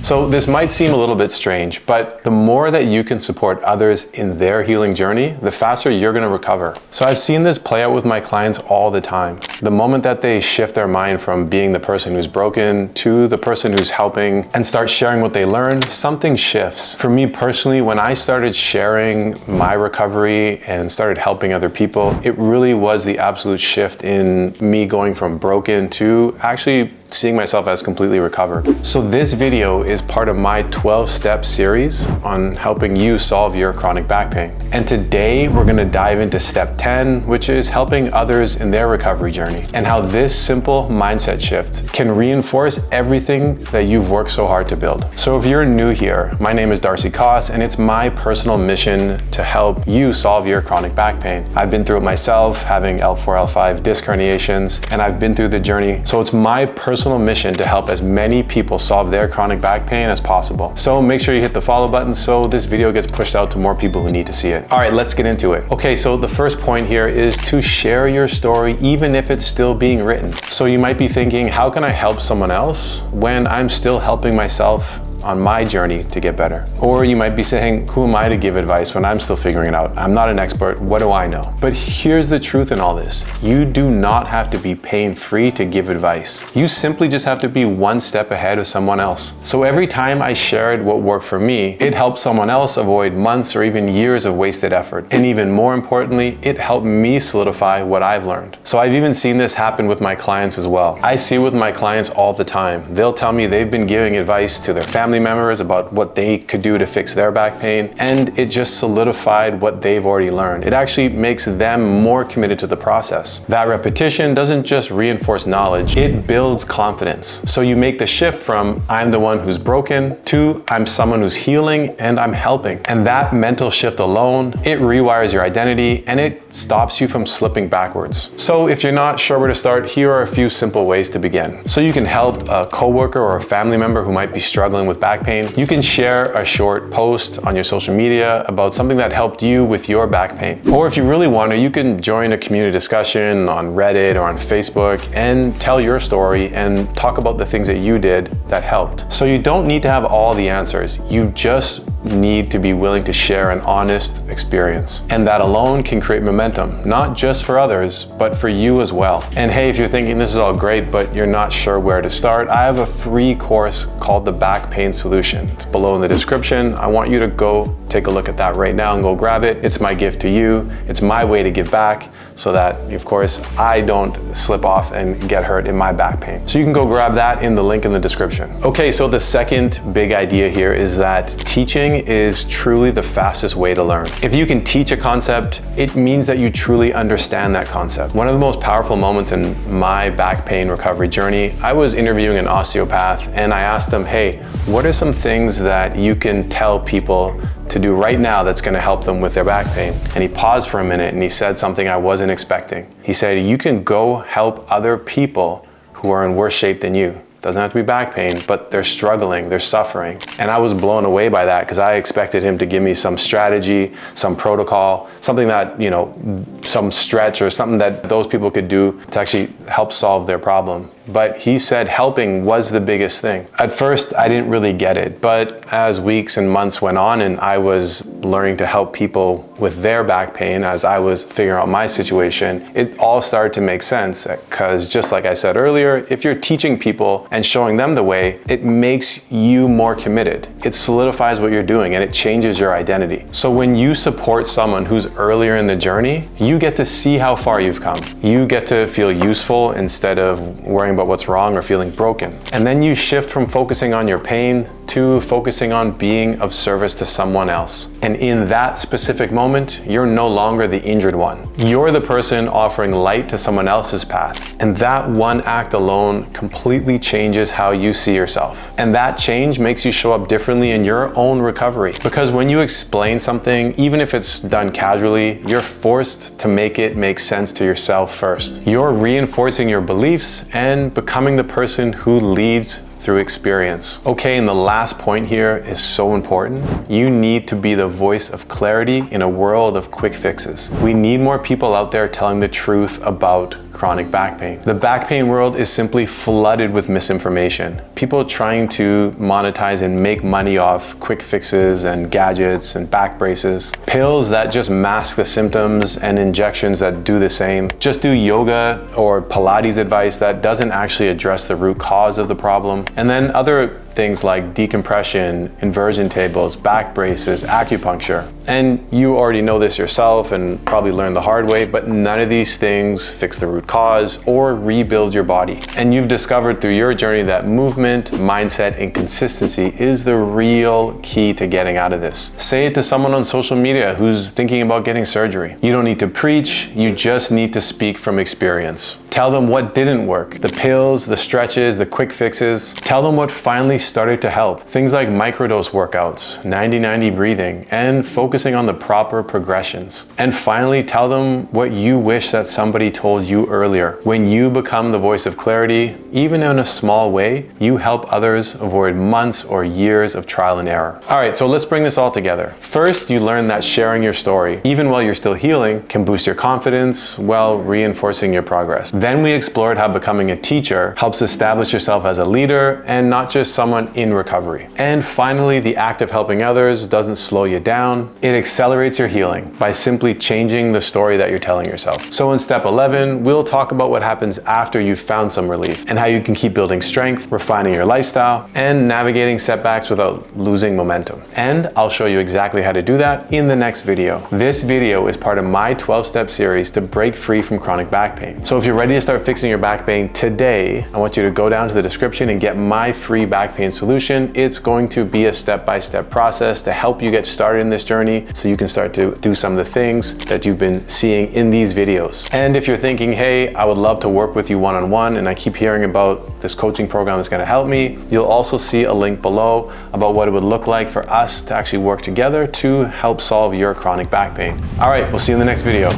So this might seem a little bit strange, but the more that you can support others in their healing journey, the faster you're going to recover. So I've seen this play out with my clients all the time. The moment that they shift their mind from being the person who's broken to the person who's helping and start sharing what they learned, something shifts. For me personally, when I started sharing my recovery and started helping other people, it really was the absolute shift in me going from broken to actually seeing myself as completely recovered. So this video is part of my 12-step series on helping you solve your chronic back pain. And today we're gonna dive into step 10, which is helping others in their recovery journey, and how this simple mindset shift can reinforce everything that you've worked so hard to build. So if you're new here, my name is Darcy Koss, and it's my personal mission to help you solve your chronic back pain. I've been through it myself, having L4, L5 disc herniations, and I've been through the journey. So it's my personal mission to help as many people solve their chronic back pain as possible. So make sure you hit the follow button so this video gets pushed out to more people who need to see it. All right, let's get into it. Okay, so the first point here is to share your story even if it's still being written. So you might be thinking, how can I help someone else when I'm still helping myself on my journey to get better? Or you might be saying, who am I to give advice when I'm still figuring it out? I'm not an expert, what do I know? But here's the truth in all this. You do not have to be pain-free to give advice. You simply just have to be one step ahead of someone else. So every time I shared what worked for me, it helped someone else avoid months or even years of wasted effort. And even more importantly, it helped me solidify what I've learned. So I've even seen this happen with my clients as well. I see with my clients all the time. They'll tell me they've been giving advice to their family members about what they could do to fix their back pain, and it just solidified what they've already learned. It actually makes them more committed to the process. That repetition doesn't just reinforce knowledge, it builds confidence. So you make the shift from I'm the one who's broken to I'm someone who's healing and I'm helping. And that mental shift alone, it rewires your identity and it stops you from slipping backwards. So if you're not sure where to start, here are a few simple ways to begin. So you can help a coworker or a family member who might be struggling with back pain. You can share a short post on your social media about something that helped you with your back pain. Or if you really want to, you can join a community discussion on Reddit or on Facebook and tell your story and talk about the things that you did that helped. So you don't need to have all the answers. You just need to be willing to share an honest experience. And that alone can create momentum, not just for others, but for you as well. And hey, if you're thinking this is all great, but you're not sure where to start, I have a free course called the Back Pain Solution. It's below in the description. I want you to go take a look at that right now and go grab it. It's my gift to you. It's my way to give back so that, of course, I don't slip off and get hurt in my back pain. So you can go grab that in the link in the description. Okay, so the second big idea here is that teaching is truly the fastest way to learn. If you can teach a concept, it means that you truly understand that concept. One of the most powerful moments in my back pain recovery journey, I was interviewing an osteopath and I asked him, hey, what are some things that you can tell people to do right now that's going to help them with their back pain? And he paused for a minute and he said something I wasn't expecting. He said, you can go help other people who are in worse shape than you. Doesn't have to be back pain, but they're struggling, they're suffering. And I was blown away by that because I expected him to give me some strategy, some protocol, something that, you know, some stretch or something that those people could do to actually help solve their problem. But he said helping was the biggest thing. At first, I didn't really get it, but as weeks and months went on and I was learning to help people with their back pain as I was figuring out my situation, it all started to make sense because just like I said earlier, if you're teaching people and showing them the way, it makes you more committed. It solidifies what you're doing and it changes your identity. So when you support someone who's earlier in the journey, you get to see how far you've come. You get to feel useful instead of worrying about what's wrong or feeling broken. And then you shift from focusing on your pain to focusing on being of service to someone else. And in that specific moment, you're no longer the injured one. You're the person offering light to someone else's path. And that one act alone completely changes how you see yourself. And that change makes you show up differently in your own recovery. Because when you explain something, even if it's done casually, you're forced to make it make sense to yourself first. You're reinforcing your beliefs and becoming the person who leads through experience. Okay, and the last point here is so important. You need to be the voice of clarity in a world of quick fixes. We need more people out there telling the truth about chronic back pain. The back pain world is simply flooded with misinformation. People trying to monetize and make money off quick fixes and gadgets and back braces, pills that just mask the symptoms and injections that do the same. Just do yoga or Pilates advice that doesn't actually address the root cause of the problem. And then other things like decompression, inversion tables, back braces, acupuncture. And you already know this yourself and probably learned the hard way, but none of these things fix the root cause or rebuild your body. And you've discovered through your journey that movement, mindset, and consistency is the real key to getting out of this. Say it to someone on social media who's thinking about getting surgery. You don't need to preach, you just need to speak from experience. Tell them what didn't work, the pills, the stretches, the quick fixes. Tell them what finally started to help. Things like microdose workouts, 90-90 breathing, and focusing on the proper progressions. And finally, tell them what you wish that somebody told you earlier. When you become the voice of clarity, even in a small way, you help others avoid months or years of trial and error. All right, so let's bring this all together. First, you learn that sharing your story, even while you're still healing, can boost your confidence while reinforcing your progress. Then we explored how becoming a teacher helps establish yourself as a leader and not just someone in recovery. And finally, the act of helping others doesn't slow you down. It accelerates your healing by simply changing the story that you're telling yourself. So in step 11, we'll talk about what happens after you've found some relief and how you can keep building strength, refining your lifestyle, and navigating setbacks without losing momentum. And I'll show you exactly how to do that in the next video. This video is part of my 12-step series to break free from chronic back pain. So if you're ready to start fixing your back pain today, I want you to go down to the description and get my free back pain solution. It's going to be a step-by-step process to help you get started in this journey so you can start to do some of the things that you've been seeing in these videos. And if you're thinking, hey, I would love to work with you one-on-one and I keep hearing about this coaching program that's going to help me, you'll also see a link below about what it would look like for us to actually work together to help solve your chronic back pain. All right, we'll see you in the next video.